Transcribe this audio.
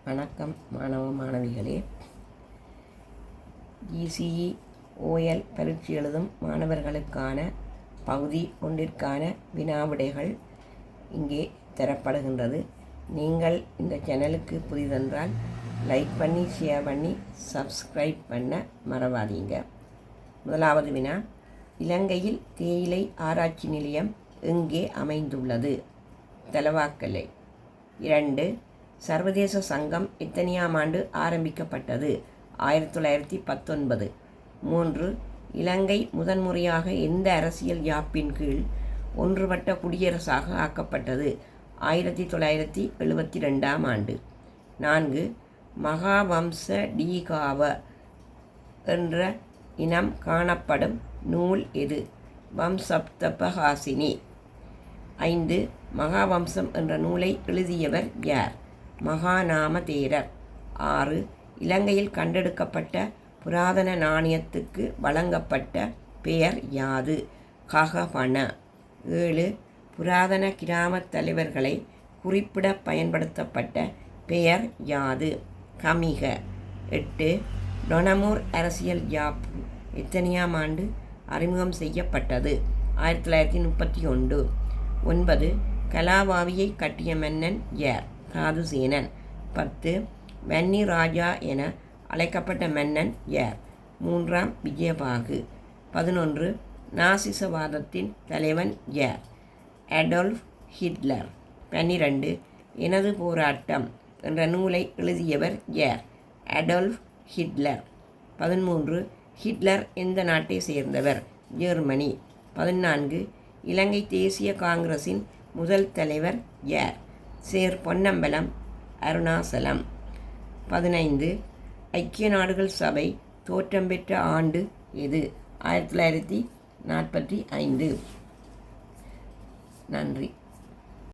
வணக்கம் மாணவ மாணவிகளே. GCE OL பரீட்சை எழுதும் மாணவர்களுக்கான பகுதி ஒன்றிற்கான வினாவிடைகள் இங்கே தரப்படுகின்றது. நீங்கள் இந்த சேனலுக்கு புதிதென்றால் லைக் பண்ணி ஷேர் பண்ணி சப்ஸ்கிரைப் பண்ண மறவாதீங்க. முதலாவது வினா, இலங்கையில் தேயிலை ஆராய்ச்சி நிலையம் எங்கே அமைந்துள்ளது? தலவாக்கலை. 2. சர்வதேச சங்கம் எத்தனையாம் ஆண்டு ஆரம்பிக்கப்பட்டது? 1919. 3. இலங்கை முதன்முறையாக எந்த அரசியல் யாப்பின் கீழ் ஒன்றுபட்ட குடியரசாக ஆக்கப்பட்டது? 1972ஆம் ஆண்டு. 4. மகாவம்ச டீகாவ என்ற இனம் காணப்படும் நூல் எது? வம்சப்தபஹாசினி. 5. மகாவம்சம் என்ற நூலை எழுதியவர் யார்? மகாநாம தேரர். 6. இலங்கையில் கண்டெடுக்கப்பட்ட புராதன நாணயத்துக்கு வழங்கப்பட்ட பெயர் யாது? ககபண. 7. புராதன கிராமத் தலைவர்களை குறிப்பிட பயன்படுத்தப்பட்ட பெயர் யாது? கமிக. 8. டொனமூர் அரசியல் யாப்பு எத்தனையாம் ஆண்டு அறிமுகம் செய்யப்பட்டது? 1931. 9. கலாவாவியை கட்டிய மன்னன் யார்? தாதுசேனன். 10. வன்னி ராஜா என அழைக்கப்பட்ட மன்னன் யார்? 3ஆம் விஜயபாகு. 11. நாசிசவாதத்தின் தலைவன் யார்? Adolf Hitler. 12. எனது போராட்டம் என்ற நூலை எழுதியவர் யார்? Adolf Hitler. 13. ஹிட்லர் எந்த நாட்டை சேர்ந்தவர்? ஜெர்மனி. 14. இலங்கை தேசிய காங்கிரசின் முதல் தலைவர் யார்? சேர் பொன்னம்பலம் அருணாசலம். 15. ஐக்கிய நாடுகள் சபை தோற்றம் பெற்ற ஆண்டு எது? 1945. நன்றி.